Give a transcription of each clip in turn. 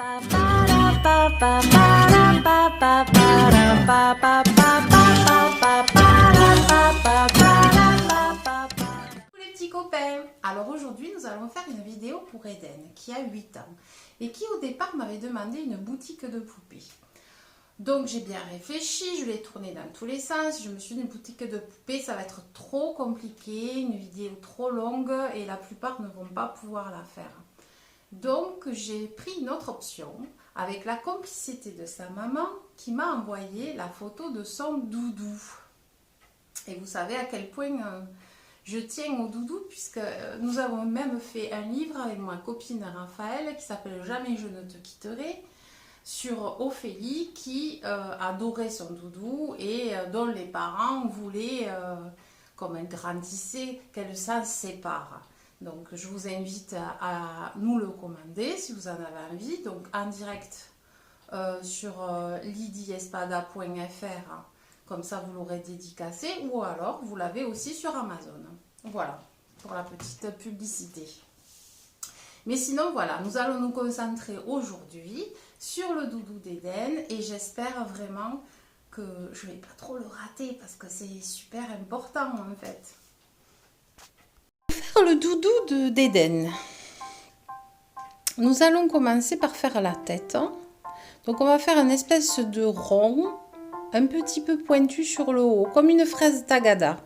Les petits copains, alors aujourd'hui nous allons faire une vidéo pour Eden qui a 8 ans et qui au départ m'avait demandé une boutique de poupées. Donc j'ai bien réfléchi, je l'ai tourné dans tous les sens, je me suis dit une boutique de poupées ça va être trop compliqué, une vidéo trop longue et la plupart ne vont pas pouvoir la faire. Donc j'ai pris une autre option avec la complicité de sa maman qui m'a envoyé la photo de son doudou. Et vous savez à quel point je tiens au doudou puisque nous avons même fait un livre avec ma copine Raphaël qui s'appelle Jamais je ne te quitterai, sur Ophélie qui adorait son doudou et dont les parents voulaient, comme elle grandissait, qu'elle s'en sépare. Donc je vous invite à nous le commander si vous en avez envie, donc en direct sur lidiespada.fr, comme ça vous l'aurez dédicacé, ou alors vous l'avez aussi sur Amazon. Voilà, pour la petite publicité. Mais sinon, voilà, nous allons nous concentrer aujourd'hui sur le doudou d'Eden et j'espère vraiment que je ne vais pas trop le rater parce que c'est super important en fait. Pour faire le doudou d'Eden, nous allons commencer par faire la tête. Donc on va faire une espèce de rond, un petit peu pointu sur le haut, comme une fraise tagada.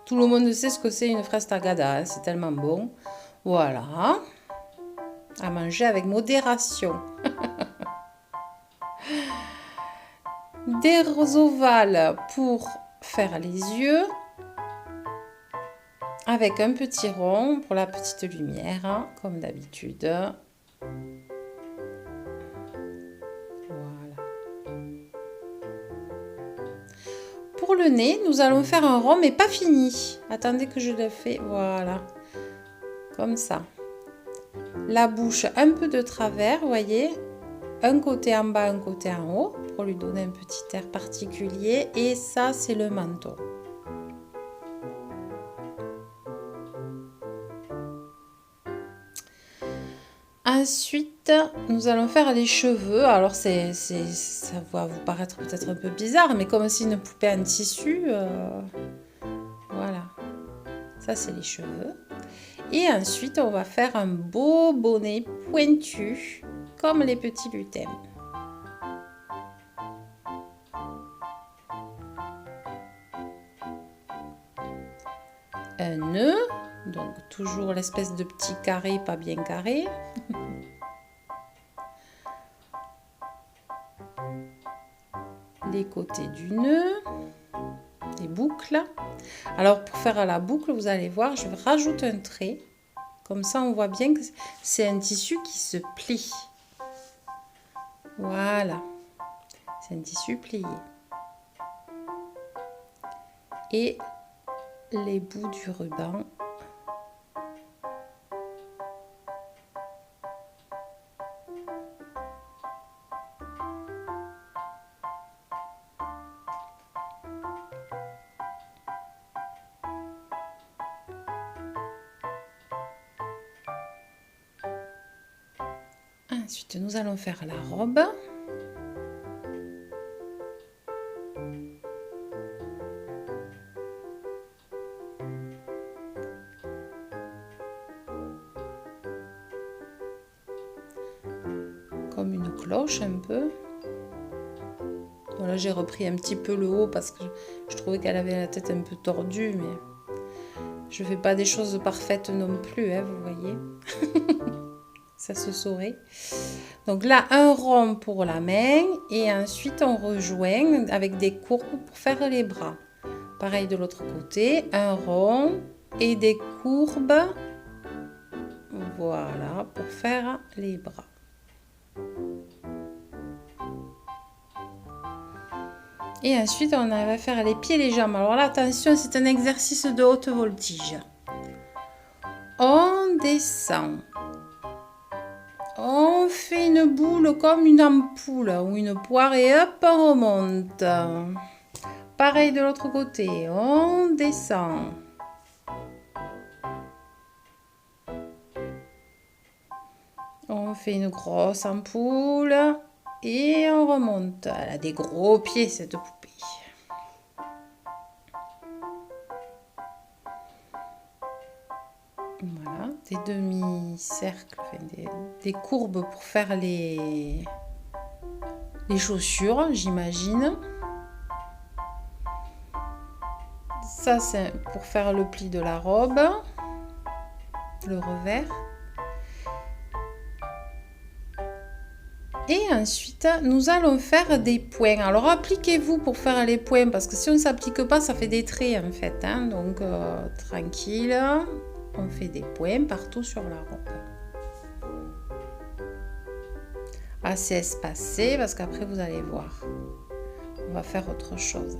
Tout le monde sait ce que c'est une fraise tagada, hein, c'est tellement bon. Voilà. À manger avec modération. Des ovales pour faire les yeux. Avec un petit rond pour la petite lumière, hein, comme d'habitude. Voilà. Pour le nez, nous allons faire un rond, mais pas fini. Attendez que je le fais. Voilà. Comme ça. La bouche un peu de travers, vous voyez, un côté en bas, un côté en haut, pour lui donner un petit air particulier. Et ça, c'est le menton. Ensuite, nous allons faire les cheveux. Alors, ça va vous paraître peut-être un peu bizarre, mais comme c'est une poupée en tissu, voilà. Ça, c'est les cheveux. Et ensuite, on va faire un beau bonnet pointu, comme les petits lutins. Un nœud, donc toujours l'espèce de petit carré, pas bien carré. Les côtés du nœud, les boucles. Alors pour faire la boucle, vous allez voir, je rajoute un trait. Comme ça, on voit bien que c'est un tissu qui se plie. Voilà. C'est un tissu plié. Et les bouts du ruban. Ensuite, nous allons faire la robe. Comme une cloche un peu. Voilà, j'ai repris un petit peu le haut parce que je trouvais qu'elle avait la tête un peu tordue, mais je ne fais pas des choses parfaites non plus, hein, vous voyez. Ça se saurait. Donc là, un rond pour la main et ensuite on rejoint avec des courbes pour faire les bras. Pareil de l'autre côté, un rond et des courbes. Voilà, pour faire les bras. Et ensuite, on va faire les pieds et les jambes. Alors là, attention, c'est un exercice de haute voltige. On descend. On fait une boule comme une ampoule ou une poire et hop, on remonte. Pareil de l'autre côté, on descend. On fait une grosse ampoule et on remonte. Elle a des gros pieds, cette poupée. Voilà, des demi-cercles, enfin des courbes pour faire les chaussures, j'imagine. Ça, c'est pour faire le pli de la robe, le revers. Et ensuite, nous allons faire des points. Alors, appliquez-vous pour faire les points, parce que si on ne s'applique pas, ça fait des traits, en fait. Hein. Donc, tranquille, on fait des points partout sur la robe. Assez espacé, parce qu'après, vous allez voir. On va faire autre chose.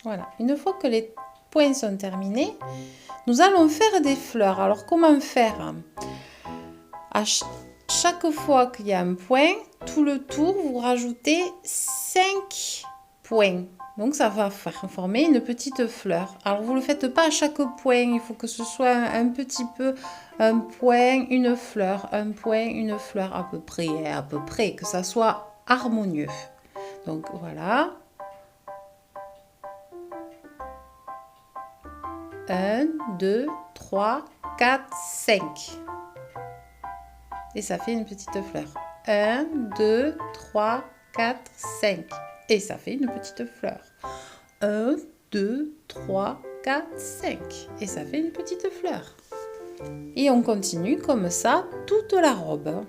Voilà, une fois que les points sont terminés, nous allons faire des fleurs. Alors, comment faire? À chaque fois qu'il y a un point, tout le tour, vous rajoutez 5 points. Donc, ça va former une petite fleur. Alors, vous ne le faites pas à chaque point. Il faut que ce soit un petit peu un point, une fleur, un point, une fleur, à peu près, que ça soit harmonieux. Donc, voilà. 1, 2, 3, 4, 5. Et ça fait une petite fleur. 1, 2, 3, 4, 5. Et ça fait une petite fleur. 1, 2, 3, 4, 5. Et ça fait une petite fleur. Et on continue comme ça toute la robe.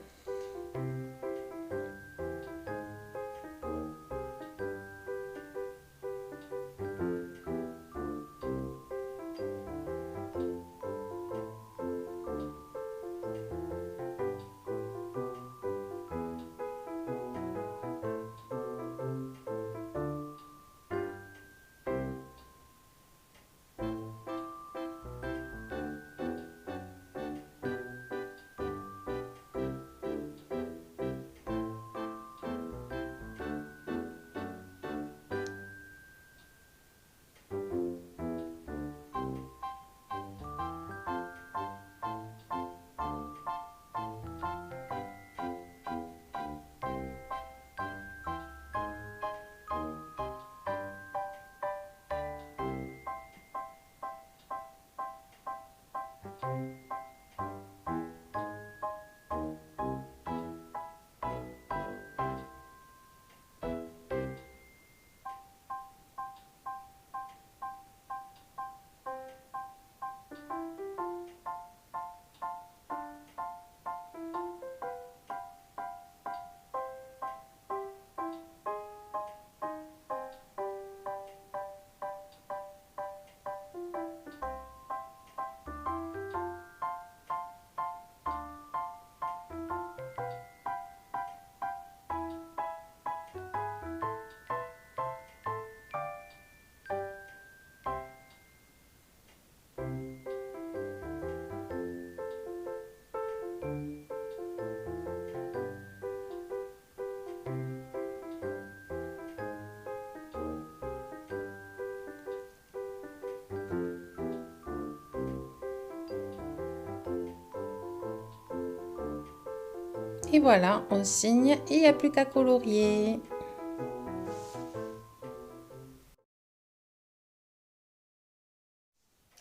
Et voilà, on signe et il n'y a plus qu'à colorier.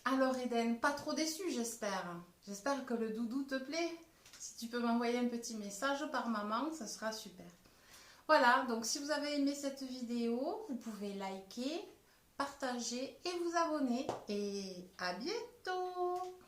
Alors Eden, pas trop déçu j'espère. J'espère que le doudou te plaît. Si tu peux m'envoyer un petit message par maman, ça sera super. Voilà, donc si vous avez aimé cette vidéo, vous pouvez liker, partager et vous abonner. Et à bientôt!